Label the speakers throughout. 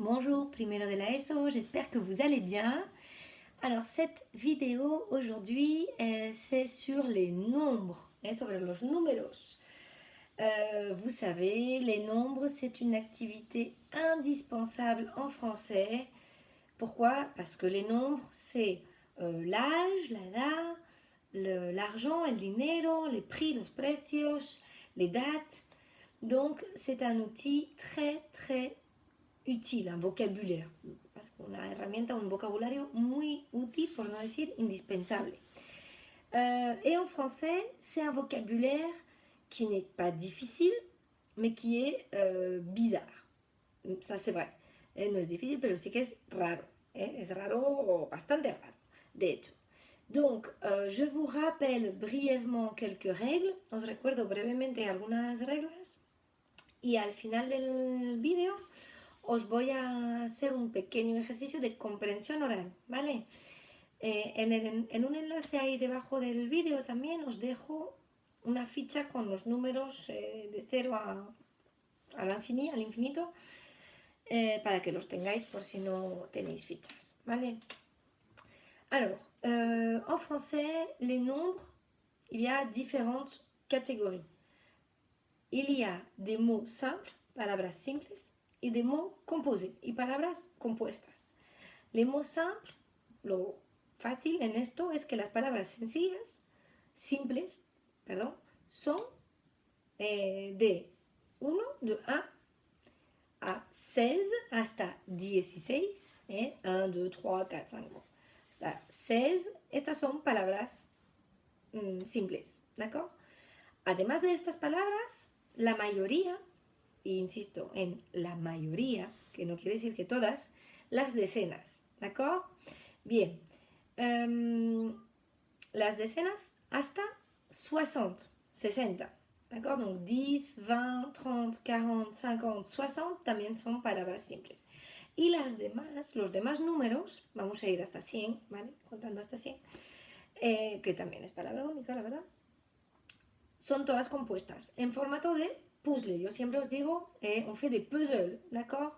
Speaker 1: Bonjour, primero de la ESO, j'espère que vous allez bien. Alors cette vidéo aujourd'hui, c'est sur les nombres, sobre los números. Vous savez, les nombres, c'est une activité indispensable en français. Pourquoi? Parce que les nombres, c'est l'âge, la edad, l'argent, el dinero, les prix, los precios, les dates. Donc c'est un outil très utile, un vocabulaire, parce que una herramienta, un vocabulario muy útil, por no decir indispensable. Et en français, c'est un vocabulaire qui n'est pas difficile, mais qui est bizarre. Ça, c'est vrai. No es difícil, pero sí que es raro. Es raro, bastante raro, de hecho. Donc, je vous rappelle brièvement quelques règles. Os recuerdo brevemente algunas reglas. Y al final del vídeo os voy a hacer un pequeño ejercicio de comprensión oral, ¿vale? En un enlace ahí debajo del vídeo también os dejo una ficha con los números de 0 al infinito, para que los tengáis por si no tenéis fichas, ¿vale? Alors, en français, les nombres, il y a différentes catégories. Il y a des mots simples, palabras simples, y de mots composés, y palabras compuestas. Les mots simples, lo fácil en esto es que las palabras simples, son de 1 a 16 hasta 16, 1, 2, 3, 4, 5, hasta 16, estas son palabras simples, ¿d'accord? Además de estas palabras, la mayoría, e insisto en la mayoría, que no quiere decir que todas, las decenas, ¿d'accord? Bien, las decenas hasta 60, ¿d'accord? Donc 10, 20, 30, 40, 50, 60 también son palabras simples. Y los demás números, vamos a ir hasta 100, ¿vale? Contando hasta 100, que también es palabra única, la verdad, son todas compuestas en formato de puzzle. Yo siempre os digo, on fait des puzzles, d'accord?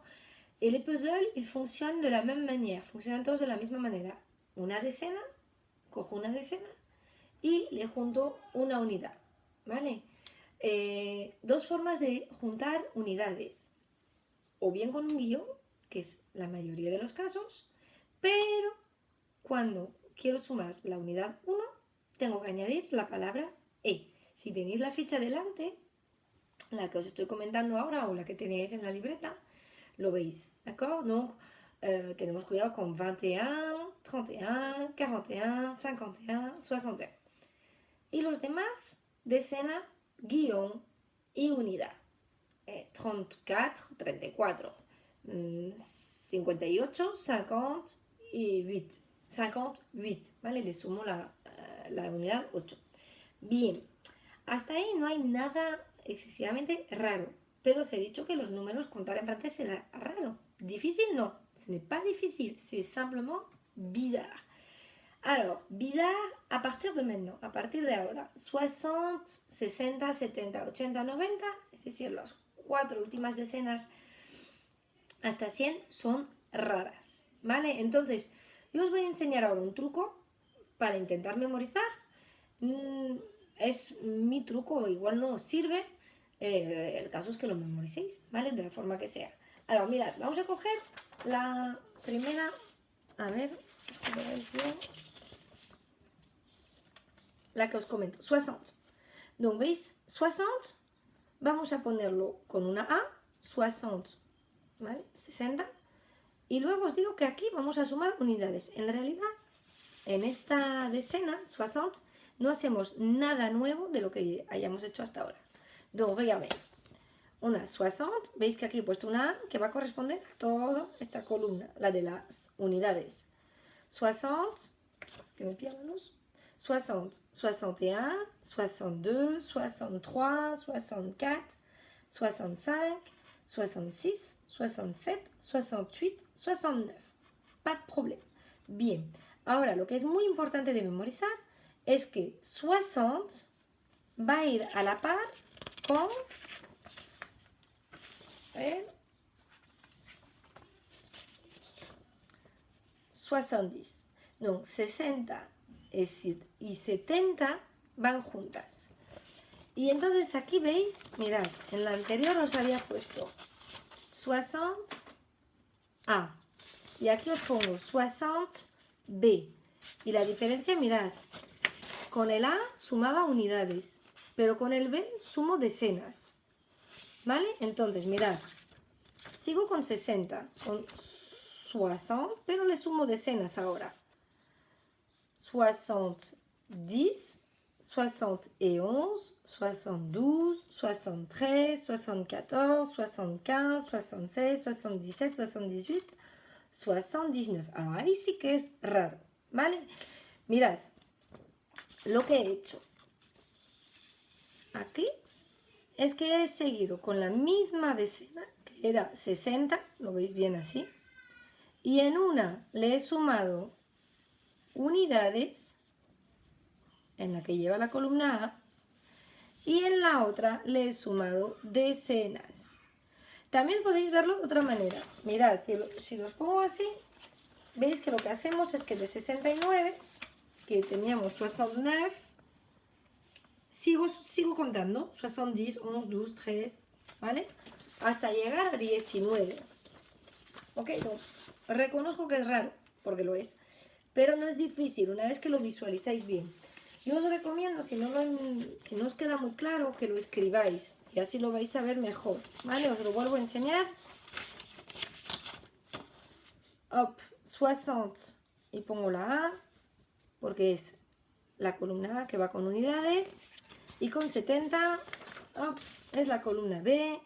Speaker 1: Et les puzzles, ils fonctionnent de la même manière, funcionan todos de la misma manera. Una decena, cojo una decena y le junto una unidad, ¿vale? Dos formas de juntar unidades, o bien con un guión, que es la mayoría de los casos, pero cuando quiero sumar la unidad 1, tengo que añadir la palabra e. Si tenéis la ficha delante, la que os estoy comentando ahora o la que tenéis en la libreta, lo veis, ¿d'accord? Donc, tenemos cuidado con 21, 31, 41, 51, 61. Y los demás, decena, guión y unidad. 34, 34, 58, 50 y 8. 58, ¿vale? Le sumo la unidad 8. Bien. Hasta ahí no hay nada excesivamente raro, pero os he dicho que los números contar en francés será raro. Difícil no, ce n'est pas difficile, c'est simplement bizarre. Alors, bizarre à partir de maintenant, a partir de ahora, 60, 60, 70, 80, 90, es decir, las 4 últimas decenas hasta 100 son raras, ¿vale? Entonces, yo os voy a enseñar ahora un truco para intentar memorizar. Es mi truco, igual no os sirve, el caso es que lo memoricéis, ¿vale? De la forma que sea. Ahora, mirad, vamos a coger la primera, a ver si lo veis bien, la que os comento, 60. Donc, ¿veis? 60, vamos a ponerlo con una A, 60, ¿vale? 60. Y luego os digo que aquí vamos a sumar unidades. En realidad, en esta decena, 60, no hacemos nada nuevo de lo que hayamos hecho hasta ahora. Donc, regardez, on a 60, veis que aquí he puesto una A que va a corresponder a toda esta columna, la de las unidades. 60, es que me pierdo la luz, 60, 61, 62, 63, 64, 65, 66, 67, 68, 69. Pas de problème. Bien, ahora lo que es muy importante de memorizar es que 60 va a ir a la par con 70. Donc 60 y 70 van juntas. Y entonces aquí veis, mirad, en la anterior os había puesto 60A. Y aquí os pongo 60B. Y la diferencia, mirad, con el A sumaba unidades, pero con el B sumo decenas. ¿Vale? Entonces, mirad, sigo con 60, con 60, pero le sumo decenas ahora. 70, 71, 72, 73, 74, 75, 66, 77, 78, 79. Ahora ahí sí que es raro, ¿vale? Mirad, lo que he hecho aquí es que he seguido con la misma decena, que era 60, lo veis bien así, y en una le he sumado unidades, en la que lleva la columna A, y en la otra le he sumado decenas. También podéis verlo de otra manera. Mirad, si los pongo así, veis que lo que hacemos es que de 69, que teníamos 69, sigo contando, 70, 11, 12, 13, ¿vale? Hasta llegar a 19. ¿Ok? No, reconozco que es raro, porque lo es, pero no es difícil una vez que lo visualizáis bien. Yo os recomiendo, si no os queda muy claro, que lo escribáis y así lo vais a ver mejor, ¿vale? Os lo vuelvo a enseñar. Hop, 60 y pongo la A, porque es la columna A que va con unidades, y con 70, hop, es la columna B,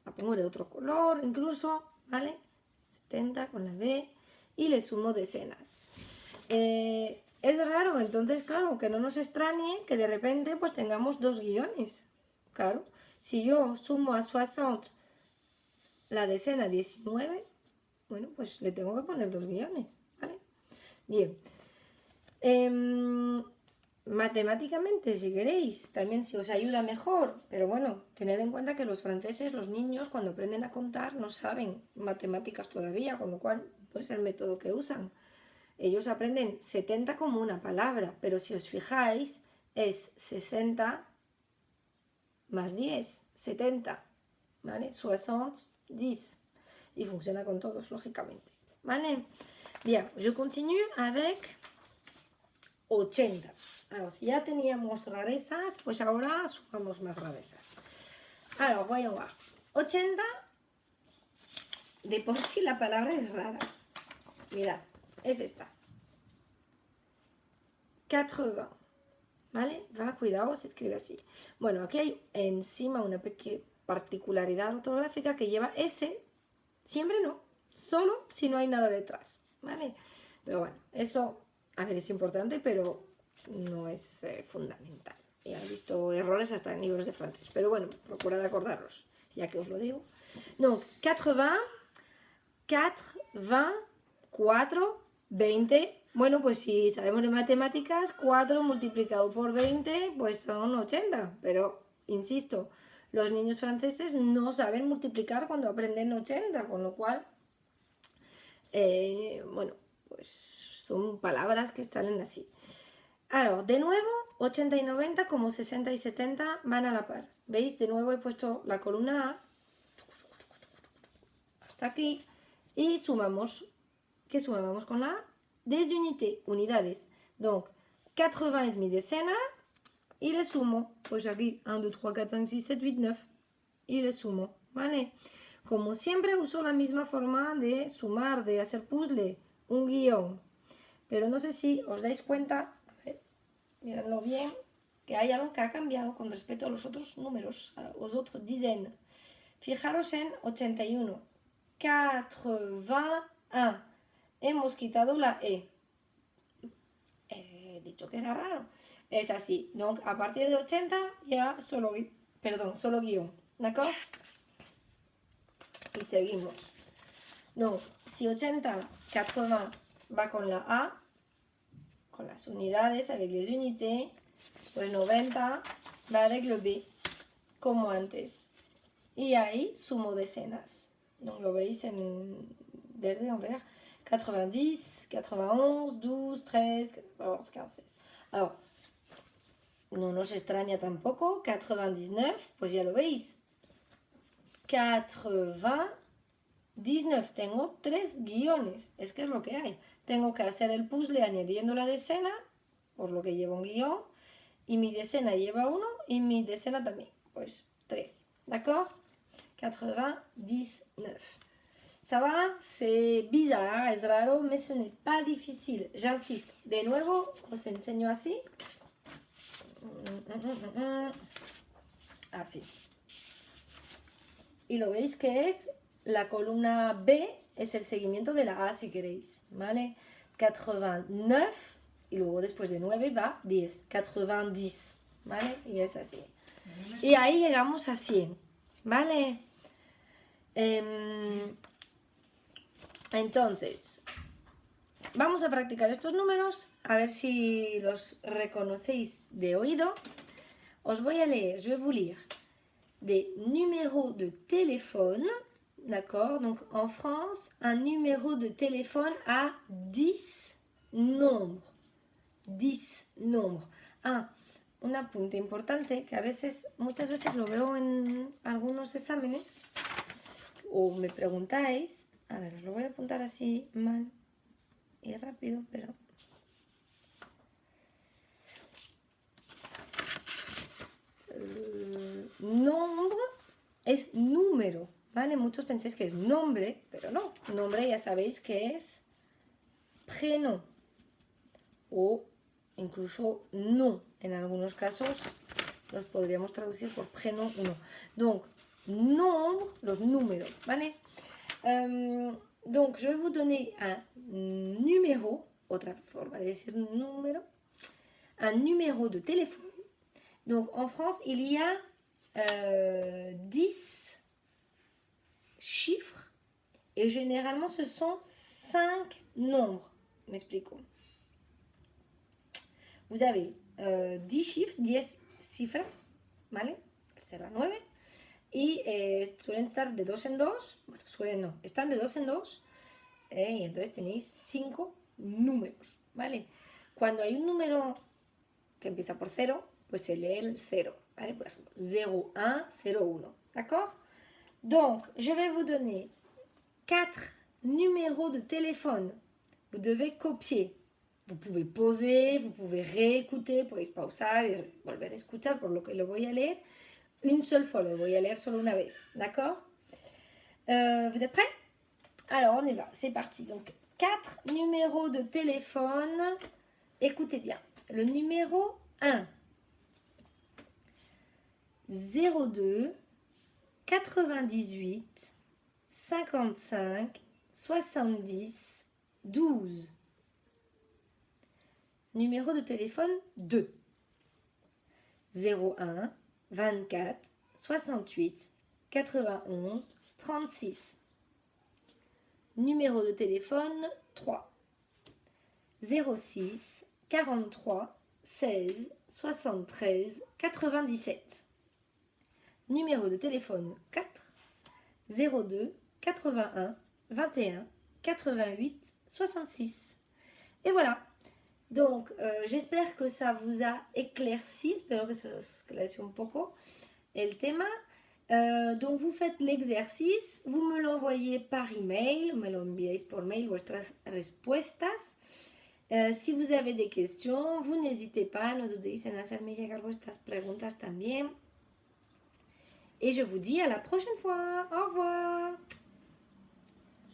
Speaker 1: la pongo de otro color incluso, ¿vale? 70 con la B y le sumo decenas. Es raro, entonces, claro, que no nos extrañe que de repente pues tengamos dos guiones. Claro, si yo sumo a 60 la decena 19, bueno, pues le tengo que poner dos guiones, ¿vale? Bien. Matemáticamente, si queréis, también si os ayuda mejor, pero bueno, tened en cuenta que los franceses, los niños, cuando aprenden a contar, no saben matemáticas todavía, con lo cual no es el método que usan. Ellos aprenden 70 como una palabra, pero si os fijáis, es 60 más 10, 70, ¿vale? 60, 10. Y funciona con todos, lógicamente, ¿vale? Bien, je continue avec 80. Alors, si ya teníamos rarezas, pues ahora sumamos más rarezas. Alors, voyons voir. 80, de por sí la palabra es rara. Mirad, es esta. 80, ¿vale? Cuidado, se escribe así. Bueno, aquí hay encima una pequeña particularidad ortográfica que lleva S, siempre no, solo si no hay nada detrás, ¿vale? Pero bueno, eso, a ver, es importante, pero no es fundamental. Ya he visto errores hasta en libros de francés, pero bueno, procurad acordaros, ya que os lo digo. Donc, 80, 4, 20, 4, 20. Bueno, pues si sabemos de matemáticas, 4 multiplicado por 20, pues son 80. Pero, insisto, los niños franceses no saben multiplicar cuando aprenden 80, con lo cual, bueno, pues son palabras que salen así. Alors, de nuevo, 80 y 90 como 60 y 70 van a la par. ¿Veis? De nuevo he puesto la columna A hasta aquí y sumamos. ¿Qué sumamos con la A? Des unités, unidades. Donc, 80 es mi decena y le sumo. Pues aquí 1, 2, 3, 4, 5, 6, 7, 8, 9. Y le sumo, ¿vale? Como siempre uso la misma forma de sumar, de hacer puzzle, un guión. Pero no sé si os dais cuenta, miradlo bien, que hay algo que ha cambiado con respecto a los otros números, a los otros dizaines. Fijaros en 81. 81. Hemos quitado la E. He dicho que era raro. Es así. Donc, a partir de 80, ya solo guión. ¿D'accord? Y seguimos. Donc, si 80, 80 va con la A, con las unidades, avec les unités, pues 90 va avec le B, como antes. Y ahí sumo decenas. ¿No lo veis en verde o verde? 90, 91, 12, 13, 14, 15, 16. Alors, no nos extraña tampoco, 99, pues ya lo veis. 89, tengo 3 guiones, es que es lo que hay. Tengo que hacer el puzzle añadiendo la decena, por lo que lleva un guión, y mi decena lleva 1 y mi decena también, pues 3, ¿d'accord? 99. Ça va? C'est bizarre, es raro, mais ce n'est pas difficile. J'insiste. De nuevo, os enseño así. Así. Y lo veis que es la columna B, es el seguimiento de la A si queréis, ¿vale? 89 y luego después de 9 va 10, 90, ¿vale? Y es así. Y ahí llegamos a 100, ¿vale? Entonces, vamos a practicar estos números, a ver si los reconocéis de oído. Os voy a leer, je vais vous lire des numéros de téléphone, d'accord? Donc en France, un numéro de téléphone a 10 nombres. 10 nombres. Un apunte importante que muchas veces lo veo en algunos exámenes o me preguntáis. A ver, os lo voy a apuntar así mal y rápido, pero... Nombre es número, ¿vale? Muchos pensáis que es nombre, pero no. Nombre ya sabéis que es prénom o incluso nom. En algunos casos los podríamos traducir por prénom o no. Donc, nombre, los números, ¿vale? Donc, je vais vous donner un numéro, otra forma de decir número, un numéro de téléphone. Donc, en France, il y a 10 chiffres et généralement, ce sont 5 nombres. M'explico. Vous avez 10 chiffres, 10 cifras, ¿vale? El 0 a 9. Y suelen estar de 2 en 2. Bueno, suelen no, están de 2 en 2. Y entonces tenéis 5 números, ¿vale? Cuando hay un número que empieza por 0, pues se lee el 0, ¿vale? Por ejemplo, 0, 1, 0, 1, d'accord? Donc, je vais vous donner 4 numéros de téléphone. Vous devez copier. Vous pouvez pauser, vous pouvez réécouter, podéis pausar y volver a escuchar, por lo que lo voy a leer une seule fois, lo voy a leer solo una vez, d'accord? Vous êtes prêts? Alors, on y va, c'est parti. Donc, 4 numéros de téléphone. Écoutez bien. Le numéro 1. 02 98 55 70 12. Numéro de téléphone 2. 01 24 68 91 36. Numéro de téléphone 3. 06 43 16 73 97. Numéro de téléphone 4. 02 81 21 88 66. Et voilà. Donc, j'espère que ça vous a éclairci, espero que se os esclareció un poco el tema. Donc, vous faites l'exercice, vous me l'envoyez par email, me lo enviáis por mail vuestras respuestas. Si vous avez des questions, vous n'hésitez pas, no dudéis en hacerme llegar vuestras preguntas también. Et je vous dis à la prochaine fois. Au revoir.